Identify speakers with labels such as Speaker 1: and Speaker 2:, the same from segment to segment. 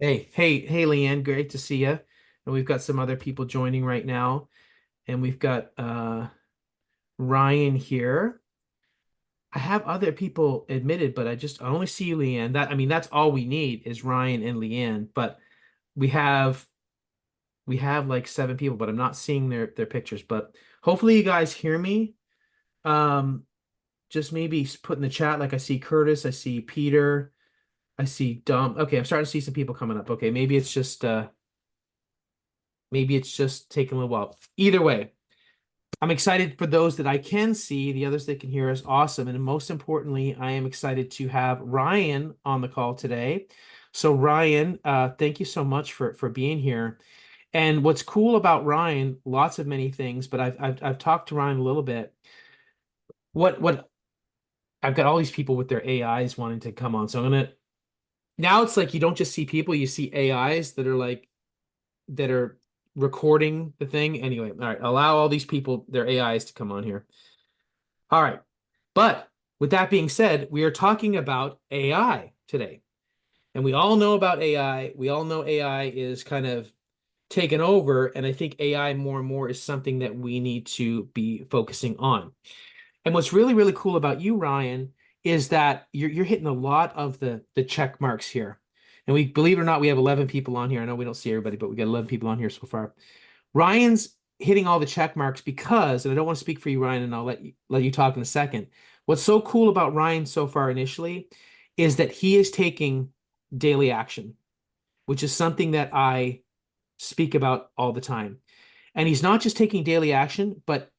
Speaker 1: Hey, Leanne, great to see you. And we've got some other people joining right now. And we've got Ryan here. I have other people admitted, but I only see Leanne. That's all we need is Ryan and Leanne. But we have we have like seven people, but I'm not seeing their pictures. But hopefully you guys hear me. Um, just maybe put in the chat, like I see Curtis, I see Peter, I see Dom. Okay, I'm starting to see some people coming up. Okay, maybe it's just taking a little while. Either way, I'm excited for those that I can see, the others that can hear us. Awesome. And most importantly, I am excited to have Ryan on the call today. So Ryan, thank you so much for being here. And what's cool about Ryan, lots of many things, but I've talked to Ryan a little bit. What I've got all these people with their AIs wanting to come on. So I'm gonna now it's like you don't just see people, you see AIs that are recording the thing. Anyway, all right, allow all these people, their AIs to come on here. All right. But with that being said, we are talking about AI today. And we all know about AI. We all know AI is kind of taken over. And I think AI more and more is something that we need to be focusing on. And what's really, really cool about you, Ryan, is that you're hitting a lot of the check marks here. And we believe it or not, we have 11 people on here. I know we don't see everybody, but we got 11 people on here so far. Ryan's hitting all the check marks because, and I don't want to speak for you, Ryan, and I'll let you talk in a second. What's so cool about Ryan so far initially is that he is taking daily action, which is something that I speak about all the time. And he's not just taking daily action, but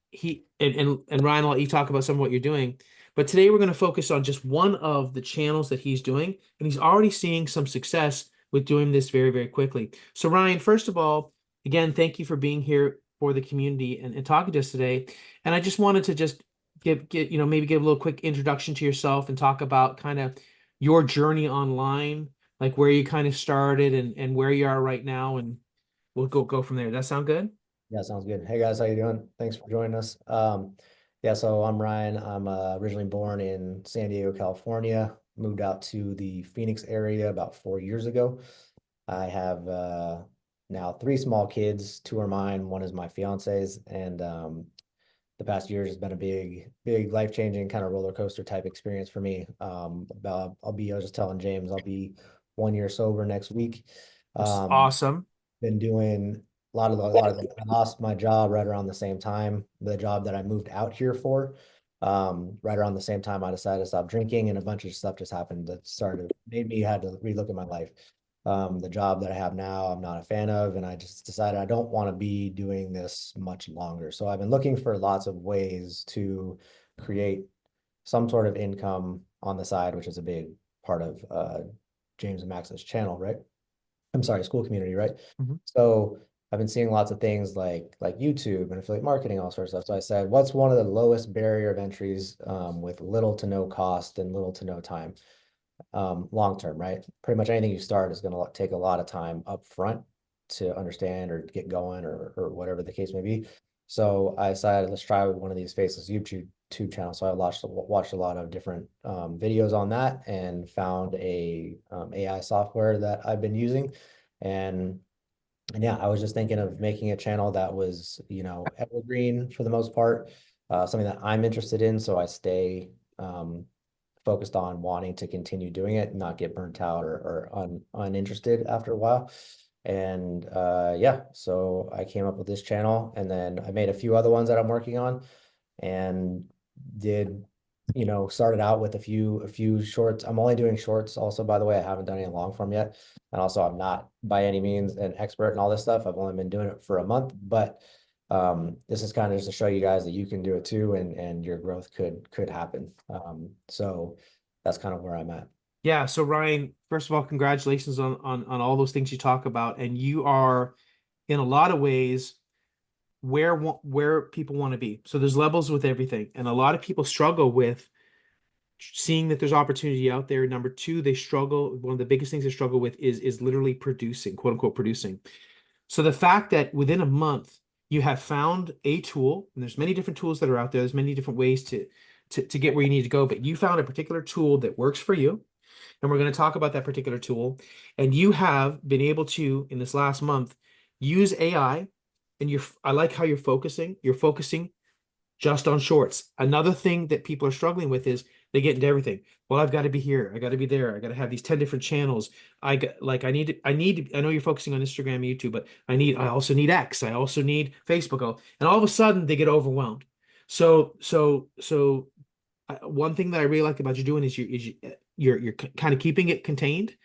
Speaker 1: and Ryan, I'll let you talk about some of what you're doing. But today we're going to focus on just one of the channels that he's doing, and he's already seeing some success with doing this very, very quickly. So Ryan, first of all, again, thank you for being here for the community and talking to us today. And I just wanted to just maybe give a little quick introduction to yourself and talk about kind of your journey online, like where you kind of started and where you are right now, and we'll go from there. Does that sound good?
Speaker 2: Yeah, sounds good. Hey guys, how you doing? Thanks for joining us. Yeah, so I'm Ryan. I'm originally born in San Diego, California. Moved out to the Phoenix area about 4 years ago. I have now three small kids. Two are mine. One is my fiance's, and the past years has been a big life-changing kind of roller coaster type experience for me. I was just telling James, I'll be 1 year sober next week.
Speaker 1: That's
Speaker 2: Um,
Speaker 1: awesome.
Speaker 2: been doing a lot of things. I lost my job right around the same time, the job that I moved out here for. Right around the same time I decided to stop drinking, and a bunch of stuff just happened that started made me had to relook at my life. The job that I have now, I'm not a fan of, and I just decided I don't want to be doing this much longer. So I've been looking for lots of ways to create some sort of income on the side, which is a big part of James and Max's channel, right? I'm sorry, school community, right?
Speaker 1: Mhm.
Speaker 2: So I've been seeing lots of things like YouTube and affiliate marketing, all sorts of stuff. So I said, what's one of the lowest barrier of entries with little to no cost and little to no time, long term, right? Pretty much anything you start is going to take a lot of time up front to understand or get going or whatever the case may be. So I decided let's try one of these faceless YouTube channels. So I watched a lot of different videos on that and found a AI software that I've been using, and and yeah, I was just thinking of making a channel that was, evergreen for the most part, something that I'm interested in. So I stay focused on wanting to continue doing it, not get burnt out or uninterested after a while. And yeah, so I came up with this channel, and then I made a few other ones that I'm working on, and did started out with a few shorts. I'm only doing shorts also, by the way. I haven't done any long form yet, and also I'm not by any means an expert in all this stuff. I've only been doing it for a month, but this is kind of just to show you guys that you can do it too, and your growth could happen. So that's kind of where I'm at.
Speaker 1: Yeah, so Ryan, first of all, congratulations on all those things you talk about. And you are in a lot of ways where people want to be. So there's levels with everything. And a lot of people struggle with seeing that there's opportunity out there. Number two, they struggle. One of the biggest things they struggle with is literally producing, quote unquote, producing. So the fact that within a month you have found a tool, and there's many different tools that are out there, there's many different ways to get where you need to go, but you found a particular tool that works for you. And we're going to talk about that particular tool. And you have been able to, in this last month, use AI. And I like how you're focusing. You're focusing just on shorts. Another thing that people are struggling with is they get into everything. Well, I've got to be here. I got to be there. I got to have these 10 different channels. I know you're focusing on Instagram and YouTube, but I also need X. I also need Facebook. And all of a sudden they get overwhelmed. So one thing that I really like about you doing is you're kind of keeping it contained,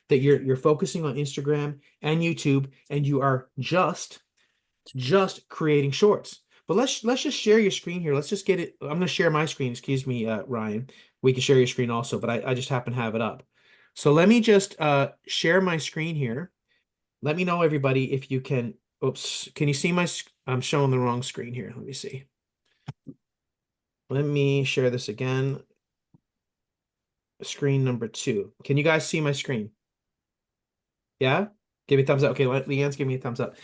Speaker 1: that you're focusing on Instagram and YouTube, and you are just creating shorts. But let's just share your screen here. Let's just get it. I'm going to share my screen. Excuse me, Ryan. We can share your screen also, but I just happen to have it up. So let me just share my screen here. Let me know, everybody, if you can. Oops, can you see I'm showing the wrong screen here. Let me see. Let me share this again. Screen number 2. Can you guys see my screen? Yeah? Give me a thumbs up. Okay, Leanne's giving me a thumbs up.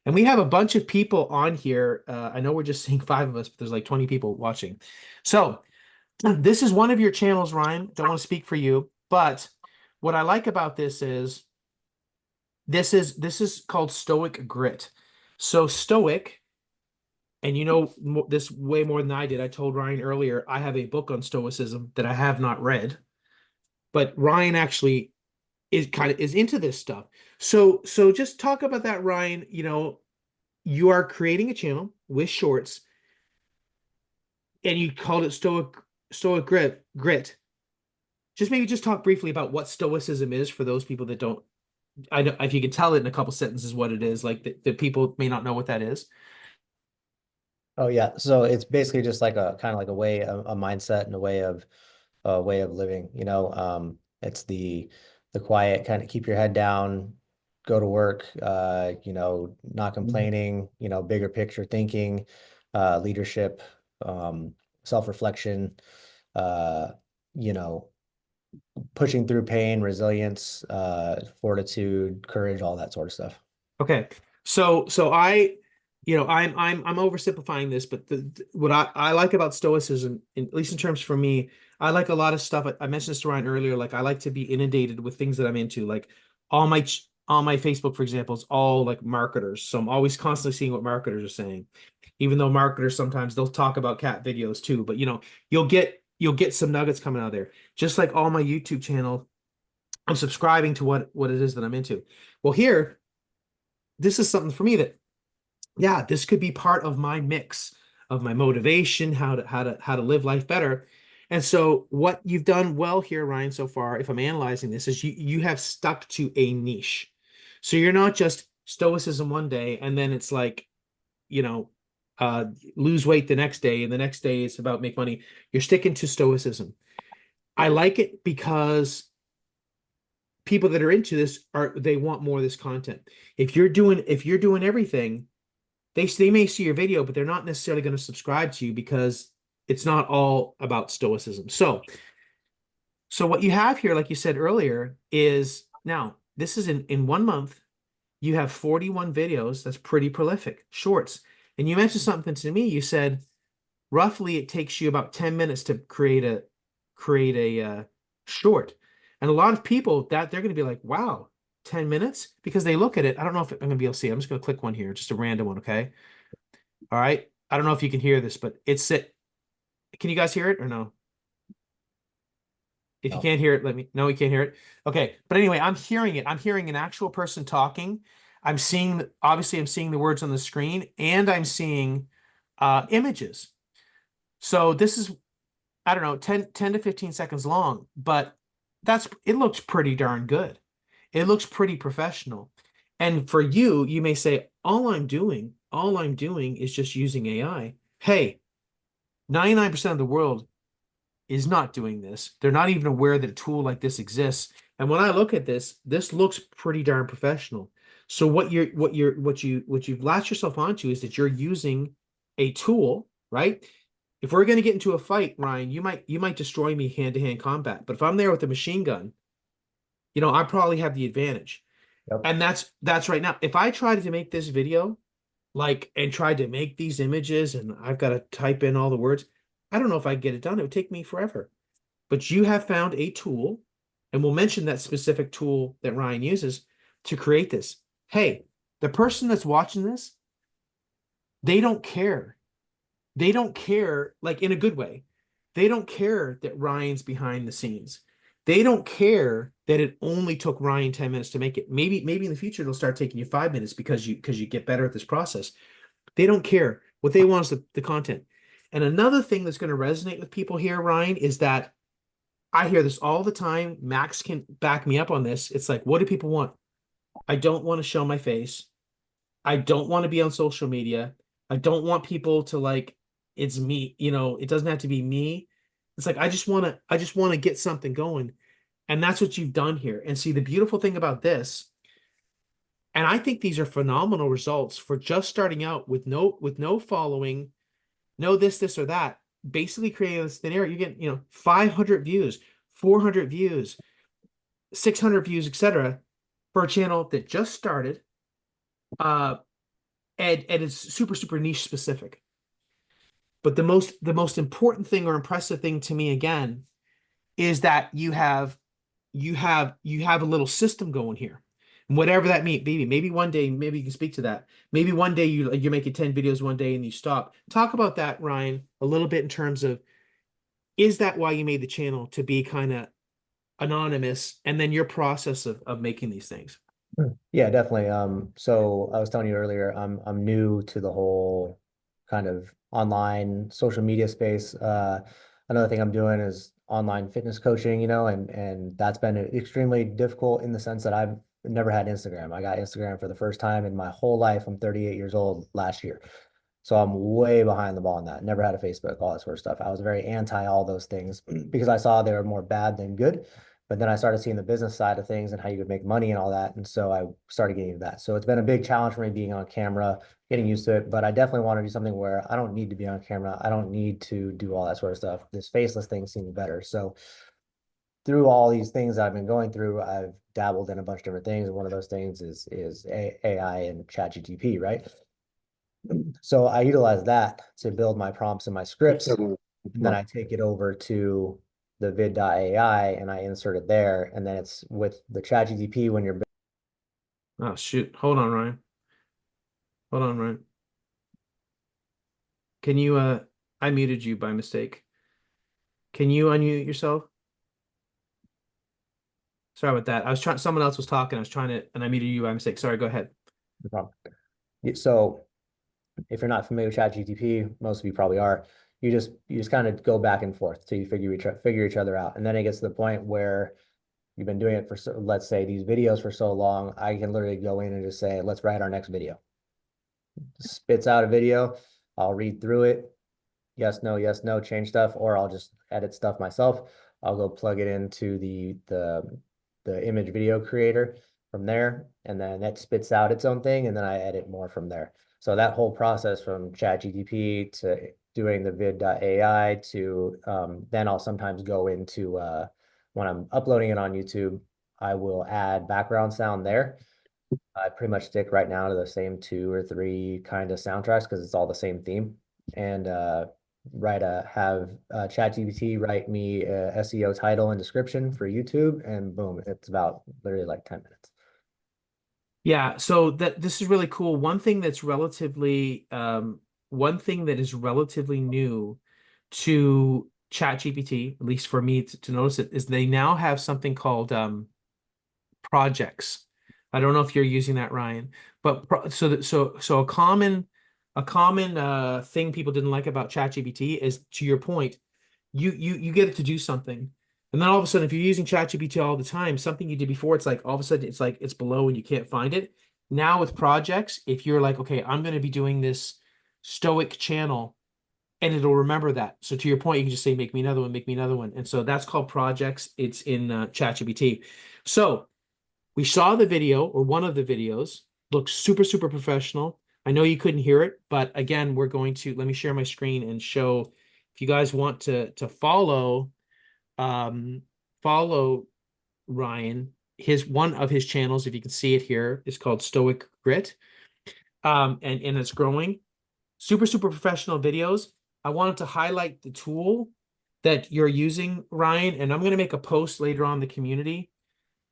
Speaker 1: And we have a bunch of people on here. I know we're just seeing 5 of us, but there's like 20 people watching. So this is one of your channels, Ryan. Don't want to speak for you, but what I like about this is this is called Stoic Grit. So Stoic, and you know this way more than I did. I told Ryan earlier, I have a book on Stoicism that I have not read, but Ryan actually is into this stuff. So just talk about that, Ryan. You are creating a channel with shorts, and you called it Stoic Grit. Just maybe just talk briefly about what Stoicism is for those people that don't. I know if you can tell it in a couple sentences what it is, like that people may not know what that is.
Speaker 2: Oh yeah. So it's basically just like a kind of like a mindset and a way of living, you know. It's the quiet kind of keep your head down, go to work, you know, not complaining, you know, bigger picture thinking, leadership, self-reflection, uh, you know, pushing through pain, resilience, fortitude, courage, all that sort of stuff.
Speaker 1: Okay. So I'm oversimplifying this, but what I like about Stoicism, at least in terms for me, I like a lot of stuff. I mentioned this to Ryan earlier. Like I like to be inundated with things that I'm into. Like all my Facebook, for example, is all like marketers. So I'm always constantly seeing what marketers are saying. Even though marketers sometimes they'll talk about cat videos too, but you'll get some nuggets coming out of there. Just like all my YouTube channel, I'm subscribing to what it is that I'm into. Well, here, this is something for me that, yeah, this could be part of my mix of my motivation, how to live life better. And so what you've done well here, Ryan, so far, if I'm analyzing this, is you have stuck to a niche. So you're not just stoicism one day and then it's like, you know, lose weight the next day, and the next day it's about make money. You're sticking to stoicism. I like it because people that are into this they want more of this content. If you're doing everything, they may see your video, but they're not necessarily going to subscribe to you because it's not all about stoicism. So what you have here, like you said earlier, is now this is in 1 month, you have 41 videos. That's pretty prolific, shorts. And you mentioned something to me. You said roughly it takes you about 10 minutes to create a short. And a lot of people that they're going to be like, wow, 10 minutes? Because they look at it. I don't know if I'm going to be able to see it. I'm just going to click one here, just a random one, okay? All right. I don't know if you can hear this, but it's it. Can you guys hear it or no? If you
Speaker 2: No.
Speaker 1: can't hear it, let me know you can't hear it. Okay. But anyway, I'm hearing it. I'm hearing an actual person talking. Obviously, I'm seeing the words on the screen, and I'm seeing images. So this is, I don't know, 10 to 15 seconds long, but it looks pretty darn good. It looks pretty professional. And for you, you may say, all I'm doing is just using AI. Hey, 99% of the world is not doing this. They're not even aware that a tool like this exists. And when I look at this looks pretty darn professional. So what you've latched yourself onto is that you're using a tool, right? If we're going to get into a fight, Ryan, you might destroy me hand-to-hand combat. But if I'm there with a machine gun, I probably have the advantage.
Speaker 2: Yep.
Speaker 1: And that's right now. If I tried to make this video, like, and tried to make these images, and I've got to type in all the words, I don't know if I get it done. It would take me forever. But you have found a tool and we'll mention that specific tool that Ryan uses to create this. Hey, the person that's watching this, they don't care. They don't care, like in a good way. They don't care that Ryan's behind the scenes. They don't care that it only took Ryan 10 minutes to make it. Maybe in the future it'll start taking you 5 minutes because you get better at this process. They don't care. What they want is the content. And another thing that's going to resonate with people here, Ryan, is that I hear this all the time. Max can back me up on this. It's like, what do people want? I don't want to show my face. I don't want to be on social media. I don't want people to like, it's me, it doesn't have to be me. It's like I just want to get something going. And that's what you've done here. And see, the beautiful thing about this, and I think these are phenomenal results for just starting out with no following, no this or that. Basically creating this scenario, you get, 500 views, 400 views, 600 views, etc. for a channel that just started. Uh, and it's super niche specific. But the most important thing or impressive thing to me again is that you have a little system going here. Whatever that means, maybe one day, maybe you can speak to that. Maybe one day you're making 10 videos one day and you stop. Talk about that, Ryan, a little bit in terms of, is that why you made the channel, to be kind of anonymous, and then your process of making these things?
Speaker 2: Yeah, definitely. So I was telling you earlier, I'm new to the whole kind of online social media space. Another thing I'm doing is online fitness coaching, and that's been extremely difficult in the sense that I've never had Instagram. I got Instagram for the first time in my whole life. I'm 38 years old last year. So I'm way behind the ball on that. Never had a Facebook, all that sort of stuff. I was very anti all those things because I saw they were more bad than good. But then I started seeing the business side of things and how you could make money and all that. And so I started getting into that. So it's been a big challenge for me being on camera, getting used to it. But I definitely want to do something where I don't need to be on camera. I don't need to do all that sort of stuff. This faceless thing seems better. So through all these things I've been going through, I've dabbled in a bunch of different things. And one of those things is AI and ChatGPT, right? So I utilize that to build my prompts and my scripts. And then I take it over to the vid.ai and I insert it there. And then it's with the ChatGPT when you're
Speaker 1: Oh shoot. Hold on, Ryan. Hold on, Ryan. Can you I muted you by mistake. Can you unmute yourself? Sorry about that. I was trying, someone else was talking. I was trying to, and I muted you by mistake. Sorry, go ahead.
Speaker 2: so if you're not familiar with ChatGPT, most of you probably are. You just kind of go back and forth till you figure each other out. And then it gets to the point where you've been doing it for let's say these videos for so long, I can literally go in and just say, let's write our next video. Spits out a video. I'll read through it. Yes, no, change stuff, or I'll just edit stuff myself. I'll go plug it into the image video creator from there, and then that spits out its own thing, and then I edit more from there. So that whole process from ChatGPT to doing the vid.ai to then I'll sometimes go into when I'm uploading it on YouTube, I will add background sound there. I pretty much stick right now to the same 2 or 3 kind of soundtracks because it's all the same theme. And have ChatGPT write me a SEO title and description for YouTube, and boom, it's about literally like 10 minutes.
Speaker 1: Yeah, so that this is really cool. One thing that is relatively new to ChatGPT, at least for me to notice it, is they now have something called projects. I don't know if you're using that, Ryan, but so a common thing people didn't like about ChatGPT is, to your point, you get it to do something, and then all of a sudden, if you're using ChatGPT all the time, something you did before, it's like all of a sudden it's like it's below and you can't find it. Now with projects, if you're like, okay, I'm going to be doing this stoic channel, and it'll remember that. So to your point, you can just say, make me another one, make me another one. And so that's called projects. It's in ChatGPT. So we saw the video, or one of the videos, looks super professional. I know you couldn't hear it, but again, we're going to, let me share my screen and show, if you guys want to um, follow Ryan, his one of his channels, if you can see it here, is called Stoic Grit. And it's growing. Super professional videos. I wanted to highlight the tool that you're using, Ryan, and I'm going to make a post later on in the community.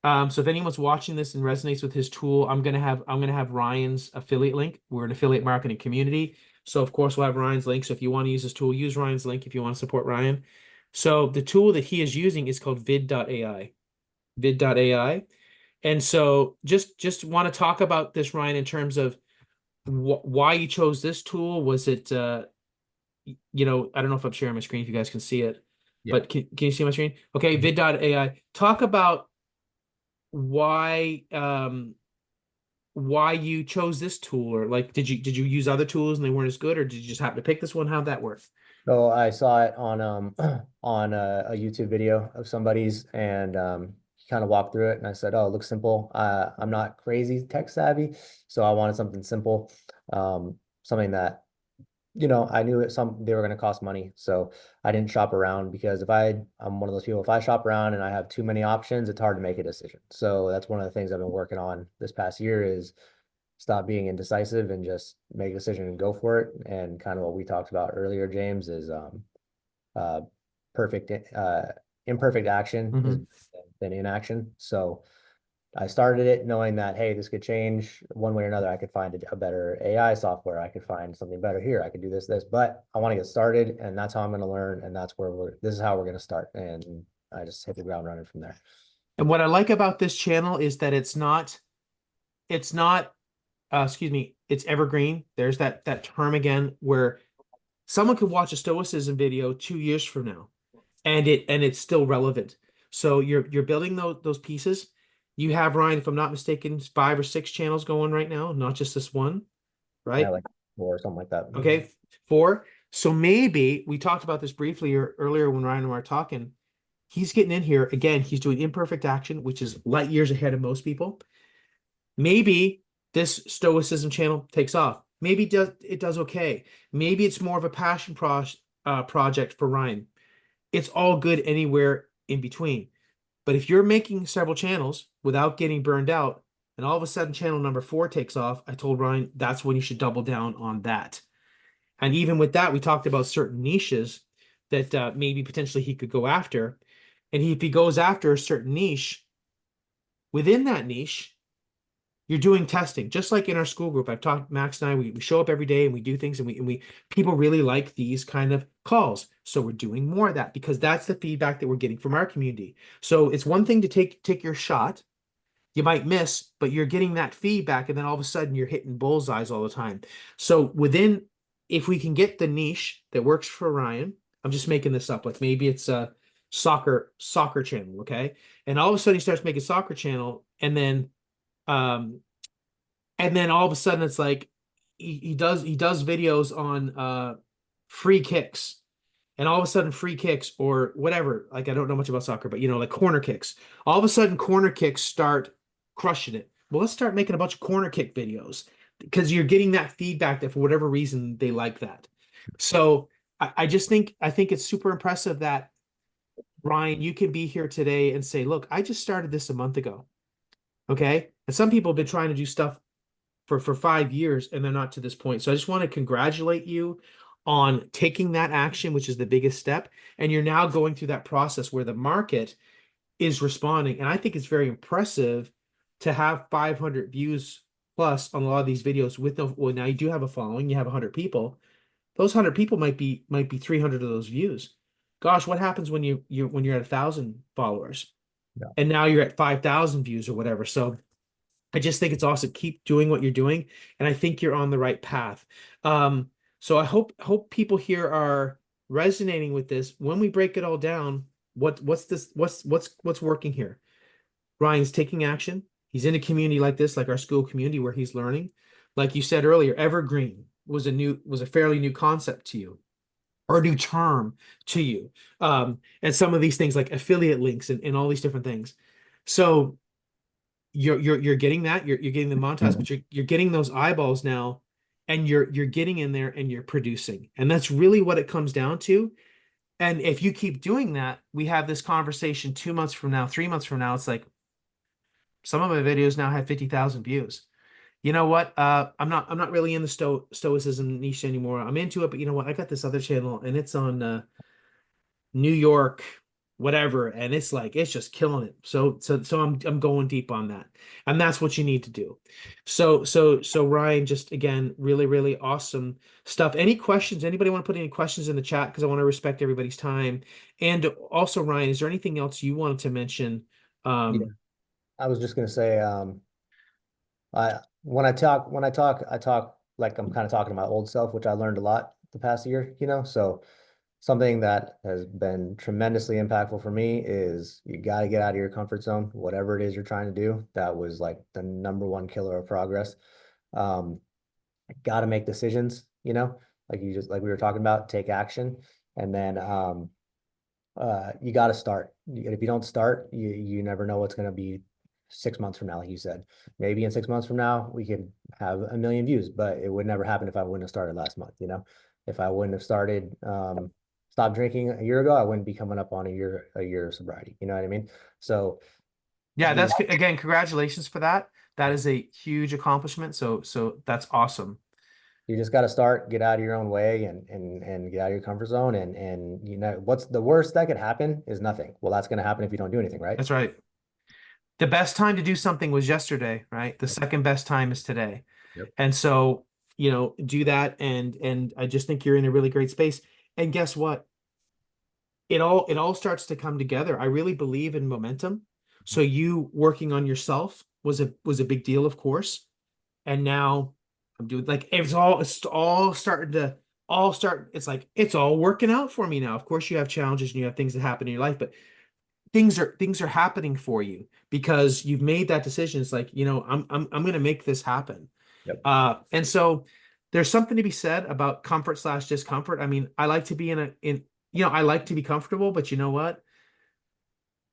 Speaker 1: So if anyone's watching this and resonates with his tool, I'm gonna have Ryan's affiliate link. We're an affiliate marketing community. So of course we'll have Ryan's link. So if you want to use this tool, use Ryan's link if you want to support Ryan. So the tool that he is using is called vid.ai. Vid.ai. And so just want to talk about this, Ryan, in terms of why you chose this tool. Was it I don't know if I'm sharing my screen if you guys can see it,
Speaker 2: Yeah.
Speaker 1: but can you see my screen? Okay,
Speaker 2: Mhm.
Speaker 1: vid.ai. Talk about why why you chose this tool, or like did you use other tools and they weren't as good, or did you just happen to pick this one? How'd that work?
Speaker 2: So I saw it on on a YouTube video of somebody's, and he kind of walked through it, and I said, "Oh, it looks simple." I'm not crazy tech savvy, so I wanted something simple, something that I knew they were going to cost money, so I didn't shop around because I'm one of those people. If I shop around and I have too many options, it's hard to make a decision. So that's one of the things I've been working on this past year is stop being indecisive and just make a decision and go for it. And kind of what we talked about earlier, James, is uh, perfect imperfect action is
Speaker 1: Hmm.
Speaker 2: better than inaction. So I started it knowing that, hey, this could change one way or another. I could find a better AI software. I could find something better here. I could do this, but I want to get started, and that's how I'm going to learn, and this is how we're going to start. And I just hit the ground running from there.
Speaker 1: And what I like about this channel is that it's not excuse me, it's evergreen. There's that term again where someone could watch a stoicism video 2 years from now and it's still relevant. So you're building those pieces. You have, Ryan, if I'm not mistaken, 5 or 6 channels going right now, not just this one,
Speaker 2: Yeah,
Speaker 1: right?
Speaker 2: like or something like that.
Speaker 1: Okay, 4. So maybe we talked about this briefly earlier when Ryan and I were talking. He's getting in here again. He's doing imperfect action, which is light years ahead of most people. Maybe this stoicism channel takes off. Maybe it does okay. Maybe it's more of a project for Ryan. It's all good anywhere in between. But if you're making several channels without getting burned out, and all of a sudden channel number 4 takes off, I told Ryan that's when you should double down on that. And even with that, we talked about certain niches that maybe potentially he could go after. And if he goes after a certain niche, within that niche, you're doing testing. Just like in our school group, I've talked, Max and I, we show up every day and we do things, and we people really like these kind of calls. So we're doing more of that because that's the feedback that we're getting from our community. So it's one thing to take your shot, you might miss, but you're getting that feedback, and then all of a sudden you're hitting bullseyes all the time. So if we can get the niche that works for Ryan, I'm just making this up. Like maybe it's a soccer channel, okay? And all of a sudden he starts making soccer channel, um, and then all of a sudden it's like he does videos on free kicks, and all of a sudden free kicks or whatever, like I don't know much about soccer, but like corner kicks, all of a sudden corner kicks start crushing it. Well, let's start making a bunch of corner kick videos because you're getting that feedback that for whatever reason they like that. So I just think it's super impressive that, Ryan, you can be here today and say, look, I just started this a month ago. Okay. And some people have been trying to do stuff for 5 years and they're not to this point. So I just want to congratulate you on taking that action, which is the biggest step. And you're now going through that process where the market is responding. And I think it's very impressive to have 500 views plus on a lot of these videos with no, well, now you do have a following, you have 100 people. Those 100 people might be 300 of those views. Gosh, what happens when you're at 1,000 followers
Speaker 2: Yeah.
Speaker 1: and now you're at 5,000 views or whatever? So I just think it's awesome. Keep doing what you're doing, and I think you're on the right path. So I hope people here are resonating with this. When we break it all down, what's this? What's working here? Ryan's taking action. He's in a community like this, like our school community, where he's learning. Like you said earlier, evergreen was a fairly new concept to you, or a new term to you. And some of these things like affiliate links and all these different things. So you're getting that, you're getting the montage, but you're getting those eyeballs now, and you're getting in there and you're producing, and that's really what it comes down to. And if you keep doing that, we have this conversation 2 months from now, 3 months from now, it's like some of my videos now have 50,000 views. You know what? I'm not really in the stoicism niche anymore. I'm into it, but you know what? I got this other channel and it's on New York, whatever, and it's like it's just killing it. So I'm going deep on that, and that's what you need to do. So Ryan, just again, really really awesome stuff. Any questions? Anybody want to put any questions in the chat because I want to respect everybody's time. And also, Ryan, is there anything else you wanted to mention?
Speaker 2: Yeah,
Speaker 1: Um,
Speaker 2: I was just gonna say, I talk like I'm kind of talking to my old self, which I learned a lot the past year, So something that has been tremendously impactful for me is you got to get out of your comfort zone, whatever it is you're trying to do. That was like the number one killer of progress. Um, got to make decisions, like we were talking about, take action, and then you got to start. If you don't start, you never know what's going to be 6 months from now, like you said. Maybe in 6 months from now, we could have a million views, but it would never happen if I wouldn't have started last month. If I wouldn't have started, stopped drinking a year ago, I wouldn't be coming up on a year of sobriety. You know what I mean? So
Speaker 1: yeah,
Speaker 2: you
Speaker 1: that's again, congratulations for that. That is a huge accomplishment. So that's awesome.
Speaker 2: you just got to start, get out of your own way, and get out of your comfort zone. And what's the worst that could happen is nothing. Well, that's going to happen if you don't do anything, right?
Speaker 1: That's right. The best time to do something was yesterday, right? The second best time is today.
Speaker 2: Yep.
Speaker 1: And so, do that and I just think you're in a really great space. And guess what? It all starts to come together. I really believe in momentum. So you working on yourself was a big deal, of course. And now I'm doing like it's all starting to all start it's like it's all working out for me now. Of course you have challenges and you have things that happen in your life, but things are happening for you because you've made that decision. It's like, I'm going to make this happen.
Speaker 2: Yep.
Speaker 1: And so there's something to be said about comfort slash discomfort. I mean, I like to be I like to be comfortable, but you know what?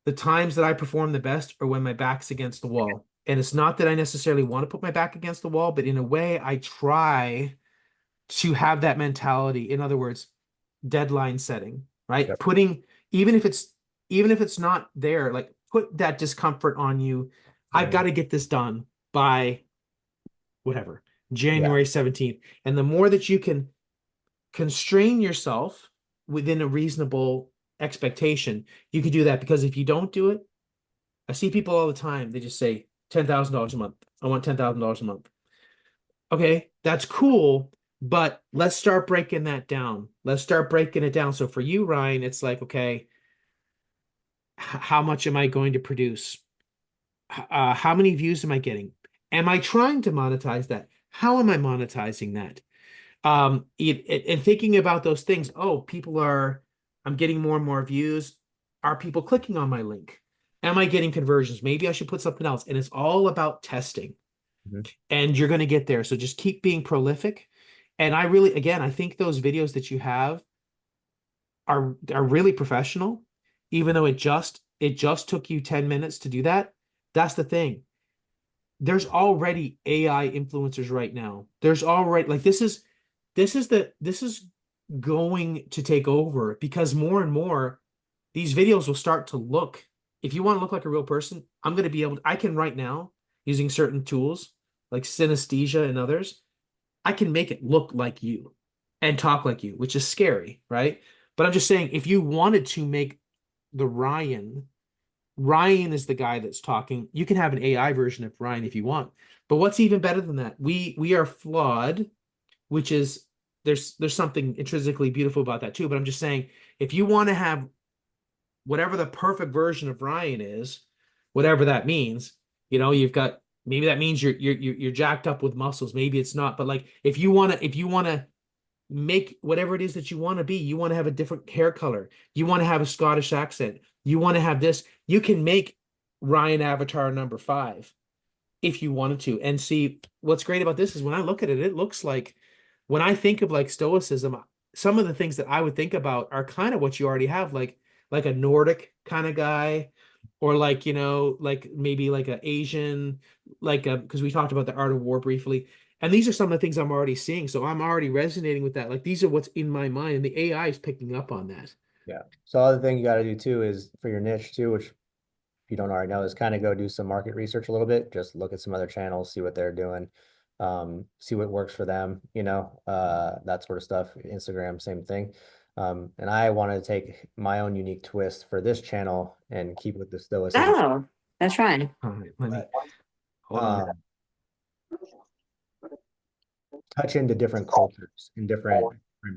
Speaker 1: The times that I perform the best are when my back's against the wall. And it's not that I necessarily want to put my back against the wall, but in a way, I try to have that mentality. In other words, deadline setting, right?
Speaker 2: Yep.
Speaker 1: Putting even if it's even if it's not there, like put that discomfort on you. I've got
Speaker 2: Mhm.
Speaker 1: to get this done by whatever,
Speaker 2: Yeah.
Speaker 1: January 17th. And the more that you can constrain yourself within a reasonable expectation, you can do that because if you don't do it, I see people all the time, they just say $10,000 a month. I want $10,000 a month. Okay, that's cool, but let's start breaking that down. Let's start breaking it down. So for you, Ryan, it's like, okay, how much am I going to produce? How many views am I getting? Am I trying to monetize that? How am I monetizing that? And thinking about those things. Oh, I'm getting more and more views. Are people clicking on my link? Am I getting conversions? Maybe I should put something else. And it's all about testing.
Speaker 2: Mhm.
Speaker 1: And you're going to get there. So just keep being prolific. And I really, again, I think those videos that you have are really professional, even though it just took you 10 minutes to do that. That's the thing. There's already AI influencers right now. There's already like this is going to take over because more and more these videos will start to look. If you want to look like a real person, I can right now using certain tools like synesthesia and others, I can make it look like you and talk like you, which is scary, right? But I'm just saying, if you wanted to make the Ryan is the guy that's talking. You can have an AI version of Ryan if you want. But what's even better than that? We are flawed, which is there's something intrinsically beautiful about that too. But I'm just saying, if you want to have whatever the perfect version of Ryan is, whatever that means, you've got maybe that means you're jacked up with muscles. Maybe it's not, but like if you want to make whatever it is that you want to be, you want to have a different hair color, you want to have a Scottish accent, you want to have this, you can make Ryan Avatar number 5 if you wanted to. And see, what's great about this is when I look at it, it looks like when I think of like stoicism, some of the things that I would think about are kind of what you already have, like a Nordic kind of guy, or like, like maybe like a Asian, like because we talked about the art of war briefly. And these are some of the things I'm already seeing. So I'm already resonating with that. Like these are what's in my mind, and the AI is picking up on that.
Speaker 2: Yeah. So other thing you got to do too is for your niche too, which if you don't already know, is kind of go do some market research a little bit. Just look at some other channels, see what they're doing, see what works for them, that sort of stuff. Instagram, same thing. And I wanted to take my own unique twist for this channel and keep with the stoicism.
Speaker 3: Oh, that's right.
Speaker 1: All right, let me
Speaker 2: But
Speaker 1: hold on.
Speaker 2: um, touch into different cultures and different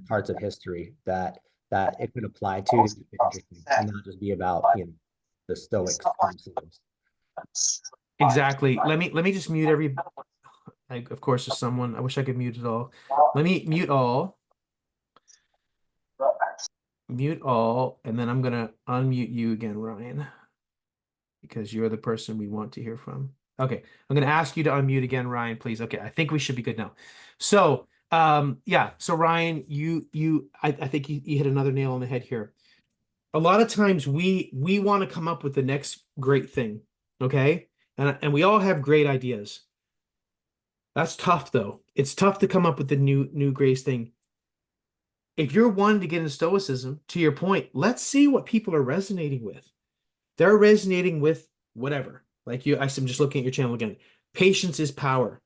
Speaker 2: parts of history that it could apply to keep it interesting and not just be about, the Stoics themselves.
Speaker 1: Exactly. Let me just mute every. Of course, there's someone. I wish I could mute it all. Let me mute all, and then I'm gonna unmute you again, Ryan, because you're the person we want to hear from. Okay, I'm gonna ask you to unmute again, Ryan, please. Okay, I think we should be good now. So, yeah. So Ryan, I think you hit another nail on the head here. A lot of times we want to come up with the next great thing, okay? And we all have great ideas. That's tough though. It's tough to come up with the new greatest thing. If you're wanting to get into stoicism, to your point, let's see what people are resonating with. They're resonating with whatever. Like I'm just looking at your channel again. Patience is power.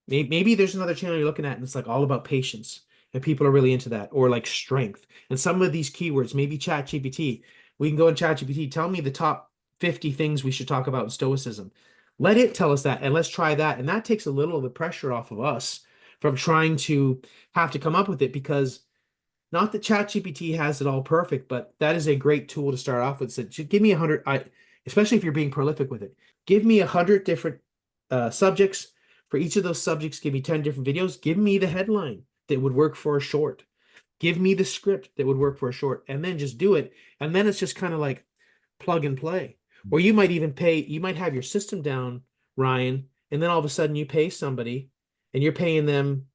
Speaker 1: Maybe there's another channel you're looking at and it's like all about patience and people are really into that, or like strength. And some of these keywords, maybe ChatGPT, we can go in ChatGPT, tell me the top 50 things we should talk about in stoicism. Let it tell us that and let's try that. And that takes a little of the pressure off of us from trying to have to come up with it, because not that ChatGPT has it all perfect, but that is a great tool to start off with. So just give me 100, especially if you're being prolific with it. Give me 100 different subjects. For each of those subjects, give me 10 different videos. Give me the headline that would work for a short. Give me the script that would work for a short, and then just do it. And then it's just kind of like plug and play. Or you might even pay, you might have your system down, Ryan, and then all of a sudden you pay somebody and you're paying them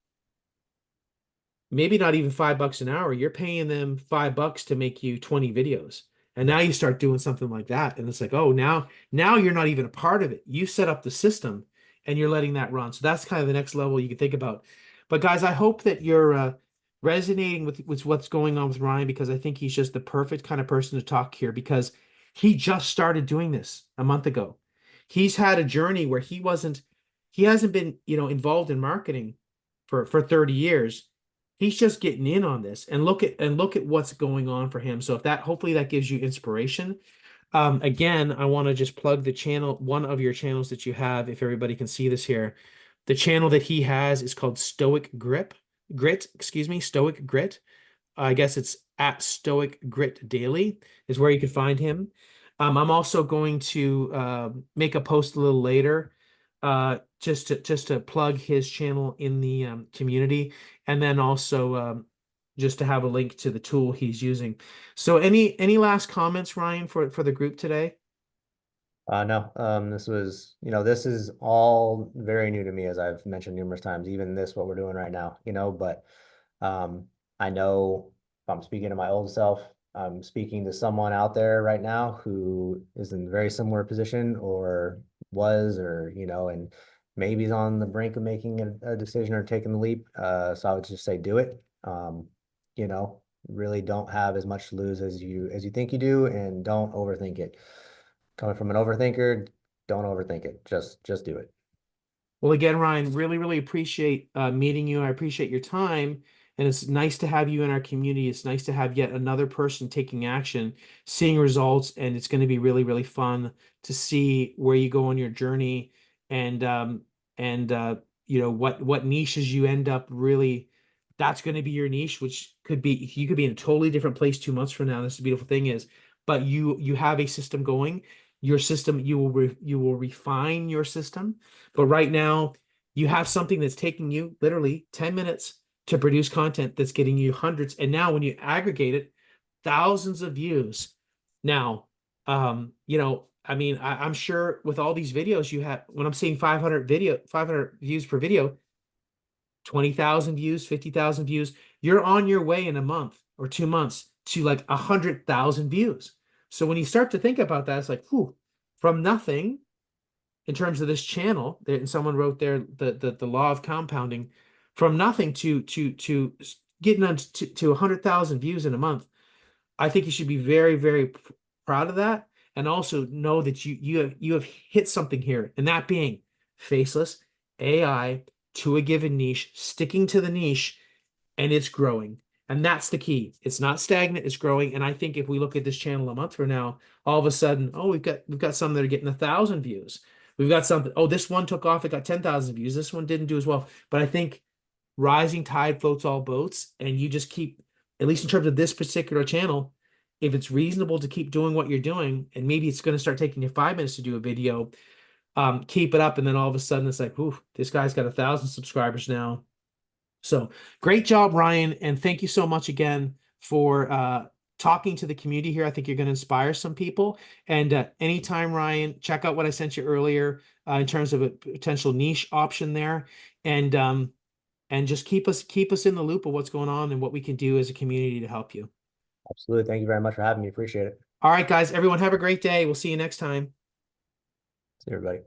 Speaker 1: maybe not even $5 an hour. You're paying them $5 to make you 20 videos. And
Speaker 2: Yeah.
Speaker 1: now you start doing something like that. And it's like, oh, now you're not even a part of it. You set up the system and you're letting that run. So that's kind of the next level you can think about. But guys, I hope that you're resonating with what's going on with Ryan, because I think he's just the perfect kind of person to talk here, because he just started doing this a month ago. He's had a journey where he hasn't been, involved in marketing for 30 years. He's just getting in on this, and look at what's going on for him. So if that, hopefully that gives you inspiration. Again, I want to just plug the channel, one of your channels that you have, if everybody can see this here. The channel that he has is called Stoic Grit. I guess it's at Stoic Grit Daily is where you can find him. I'm also going to make a post a little later, just to plug his channel in the community, and then also just to have a link to the tool he's using. So, any last comments, Ryan, for the group today?
Speaker 2: No, this is all very new to me, as I've mentioned numerous times, even what we're doing right now, but um, I know if I'm speaking to my old self, I'm speaking to someone out there right now who is in a very similar position or was, or, and maybe is on the brink of making a decision or taking the leap. So I would just say do it. You know, really don't have as much to lose as you think you do, and don't overthink it. Coming from an overthinker, don't overthink it. Just do it.
Speaker 1: Well, again, Ryan, really, really appreciate meeting you. I appreciate your time. And it's nice to have you in our community. It's nice to have yet another person taking action, seeing results, and it's going to be really, really fun to see where you go on your journey, and what niches you end up really. That's going to be your niche, which could be, you could be in a totally different place 2 months from now. That's the beautiful thing is, but you have a system going. Your system, you will refine your system, but right now, you have something that's taking you literally 10 minutes to produce content that's getting you hundreds. And now when you aggregate it, thousands of views. Now, I mean, I'm sure with all these videos you have, when I'm seeing 500 views per video, 20,000 views, 50,000 views, you're on your way in a month or 2 months to like 100,000 views. So when you start to think about that, it's like, whew, from nothing in terms of this channel there, and someone wrote there the law of compounding, from nothing to getting on to 100,000 views in a month. I think you should be very, very proud of that, and also know that you have hit something here, and that being faceless AI to a given niche, sticking to the niche, and it's growing. And that's the key. It's not stagnant, it's growing. And I think if we look at this channel a month from now, all of a sudden, oh, we've got some that are getting 1,000 views. We've got something, oh, this one took off, it got 10,000 views. This one didn't do as well. But I think rising tide floats all boats, and you just keep, at least in terms of this particular channel, if it's reasonable to keep doing what you're doing, and maybe it's going to start taking you 5 minutes to do a video, keep it up, and then all of a sudden it's like, ooh, this guy's got 1,000 subscribers now. So great job, Ryan, and thank you so much again for talking to the community here. I think you're going to inspire some people. And anytime, Ryan, check out what I sent you earlier in terms of a potential niche option there, and just keep us in the loop of what's going on and what we can do as a community to help you.
Speaker 2: Absolutely. Thank you very much for having me. Appreciate it.
Speaker 1: All right, guys, everyone, have a great day. We'll see you next time.
Speaker 2: See everybody.